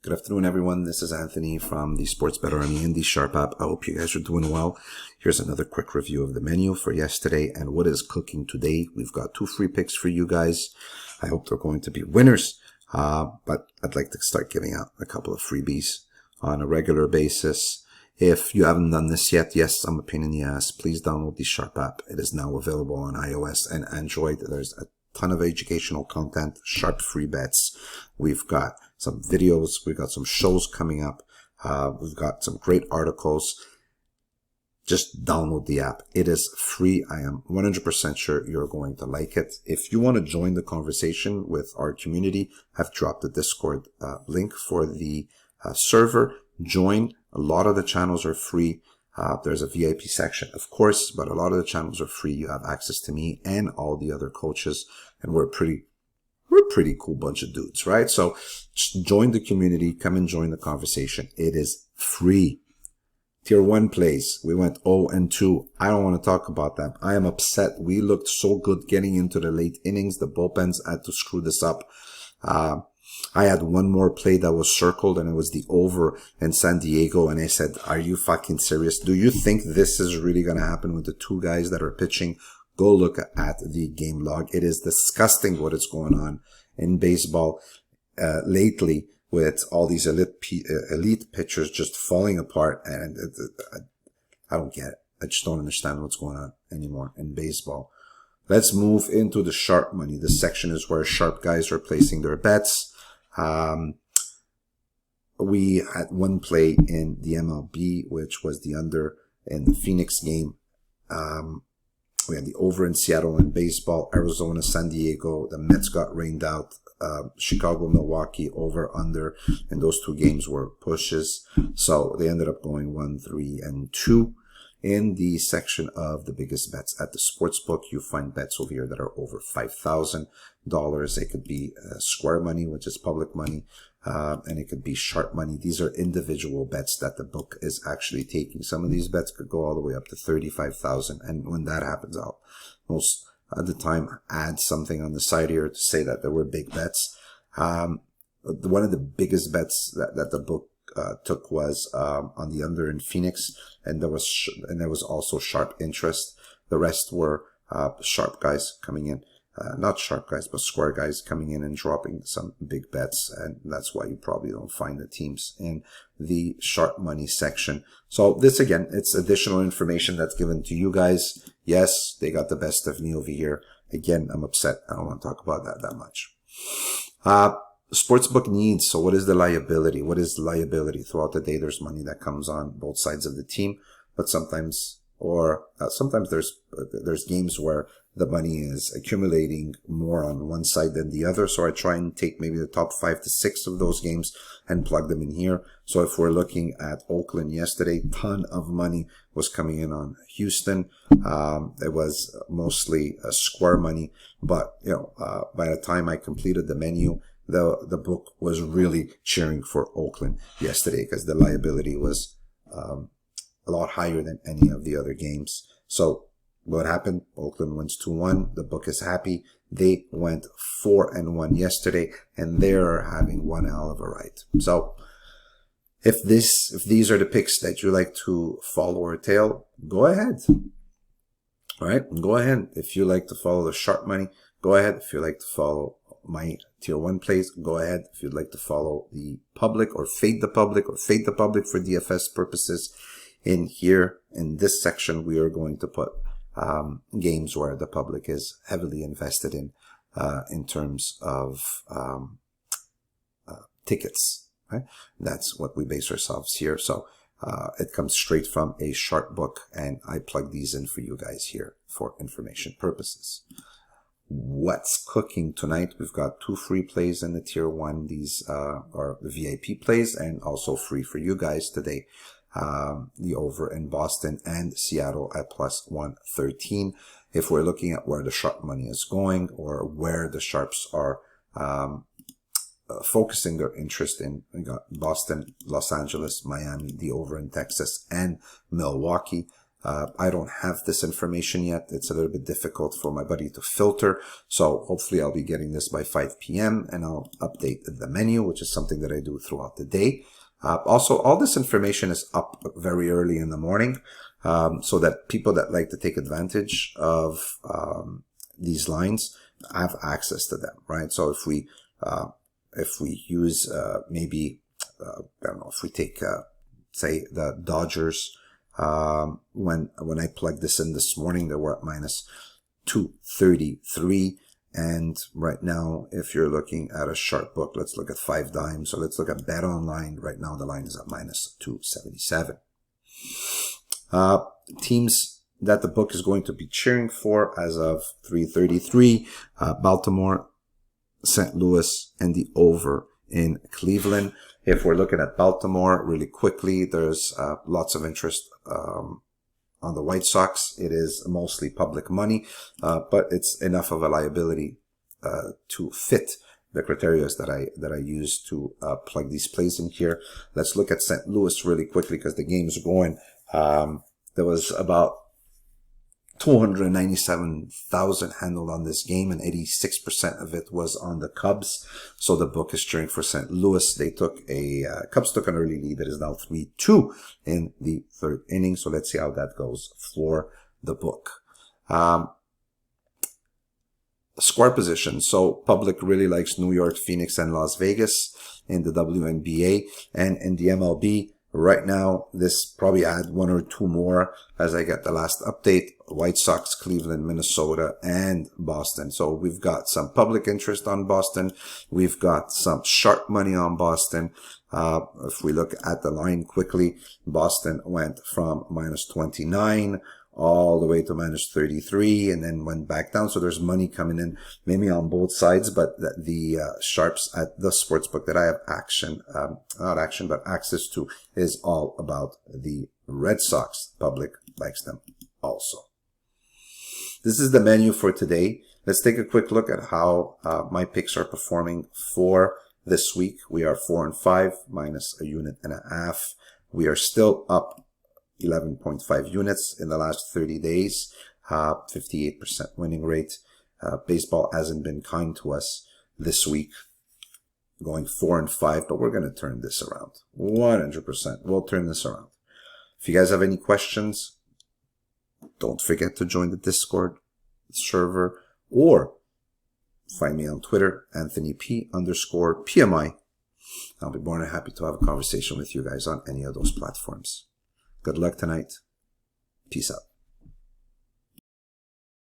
Good afternoon, everyone. This is Anthony from the Sports Bettarmy and the Sharp app. I hope you guys are doing well. Here's another quick review of the menu for yesterday and what is cooking today. We've got 2 free picks for you guys. I hope they're going to be winners. But I'd like to start giving out a couple of freebies on a regular basis. If you haven't done this yet, yes, I'm a pain in the ass. Please download the Sharp app. It is now available on iOS and Android. There's a ton of educational content, sharp free bets. We've got some videos. We've got some shows coming up. We've got some great articles. Just download the app. It is free. I am 100% sure you're going to like it. If you want to join the conversation with our community, I've dropped the Discord link for the server. Join. A lot of the channels are free. There's a VIP section, of course, but a lot of the channels are free. You have access to me and all the other coaches, and we're a pretty cool bunch of dudes, right? So just join the community, come and join the conversation. It is free. Tier 1 plays. We went 0-2. I don't want to talk about them. I am upset. We looked so good getting into the late innings. The bullpens had to screw this up. I had one more play that was circled, and it was the over in San Diego. And I said, are you fucking serious? Do you think this is really going to happen with the 2 guys that are pitching? Go look at the game log. It is disgusting what is going on in baseball lately with all these elite pitchers just falling apart. And I don't get it. I just don't understand what's going on anymore in baseball. Let's move into the sharp money. This section is where sharp guys are placing their bets. We had one play in the MLB, which was the under in the Phoenix game. We had the over in Seattle in baseball, Arizona, San Diego. The Mets got rained out. Chicago, Milwaukee, over, under. And those 2 games were pushes. So they ended up going 1, 3, and 2. In the section of the biggest bets at the sports book, you find bets over here that are over $5,000. It could be square money, which is public money, and it could be sharp money. These are individual bets that the book is actually taking. Some of these bets could go all the way up to $35,000. And when that happens, I'll most of the time add something on the side here to say that there were big bets. One of the biggest bets that the book took was on the under in Phoenix, and there was also sharp interest. The rest were sharp guys coming in, not sharp guys, but square guys coming in and dropping some big bets, and that's why you probably don't find the teams in the sharp money section. So this, again, it's additional information that's given to you guys. Yes, they got the best of me over here. Again, I'm upset. I don't want to talk about that much. Sportsbook needs. So what is the liability? What is liability? Throughout the day, there's money that comes on both sides of the team, but sometimes there's games where the money is accumulating more on one side than the other. So I try and take maybe the top 5 to 6 of those games and plug them in here. So if we're looking at Oakland yesterday, ton of money was coming in on Houston. It was mostly square money, but by the time I completed the menu, the book was really cheering for Oakland yesterday because the liability was a lot higher than any of the other games. So what happened? Oakland wins 2-1. The book is happy. They went 4-1 yesterday, and they're having one hell of a ride. So if these are the picks that you like to follow or tail, go ahead. All right, go ahead. If you like to follow the sharp money, go ahead. If you like to follow my tier 1 plays, go ahead. If you'd like to follow the public or fade the public for DFS purposes, in here in this section we are going to put games where the public is heavily invested in terms of tickets, right? That's what we base ourselves here. So it comes straight from a sharp book, and I plug these in for you guys here for information purposes. What's cooking tonight? We've got 2 free plays in the tier 1. These are the VIP plays, and also free for you guys today. The over in Boston and Seattle at plus 113. If we're looking at where the sharp money is going, or where the sharps are focusing their interest in, we got Boston, Los Angeles, Miami, the over in Texas, and Milwaukee. I don't have this information yet. It's a little bit difficult for my buddy to filter. So hopefully I'll be getting this by 5 p.m. and I'll update the menu, which is something that I do throughout the day. Also, all this information is up very early in the morning, so that people that like to take advantage of these lines have access to them, right? So if we use maybe I don't know, if we take say the Dodgers, when I plugged this in this morning, they were at minus 233. And right now, if you're looking at a sharp book, let's look at 5 dimes. So let's look at Bet Online. Right now, the line is at minus 277. Teams that the book is going to be cheering for as of 3:33, Baltimore, St. Louis, and the over in Cleveland. If we're looking at Baltimore really quickly, there's lots of interest on the White Sox. It is mostly public money, but it's enough of a liability to fit the criteria that I use to plug these plays in here. Let's look at St. Louis really quickly because the game's going. There was about 297,000 handled on this game, and 86% of it was on the Cubs. So the book is cheering for St. Louis. They took Cubs took an early lead that is now 3-2 in the 3rd inning. So let's see how that goes for the book. Score position. So public really likes New York, Phoenix, and Las Vegas in the WNBA, and in the MLB. Right now, this probably add 1 or 2 more as I get the last update. White Sox, Cleveland, Minnesota, and Boston. So we've got some public interest on Boston. We've got some sharp money on Boston. If we look at the line quickly, Boston went from minus 29 all the way to minus 33 and then went back down. So there's money coming in maybe on both sides, but the sharps at the sportsbook that I have access to is all about the Red Sox. Public likes them also. This is the menu for today. Let's take a quick look at how my picks are performing for this week. We are 4-5 minus 1.5 units. We are still up 11.5 units in the last 30 days, 58% winning rate. Baseball hasn't been kind to us this week, going 4-5, but we're going to turn this around. 100%. We'll turn this around. If you guys have any questions, don't forget to join the Discord server or find me on Twitter, AnthonyP_PMI. I'll be more than happy to have a conversation with you guys on any of those platforms. Good luck tonight. Peace out.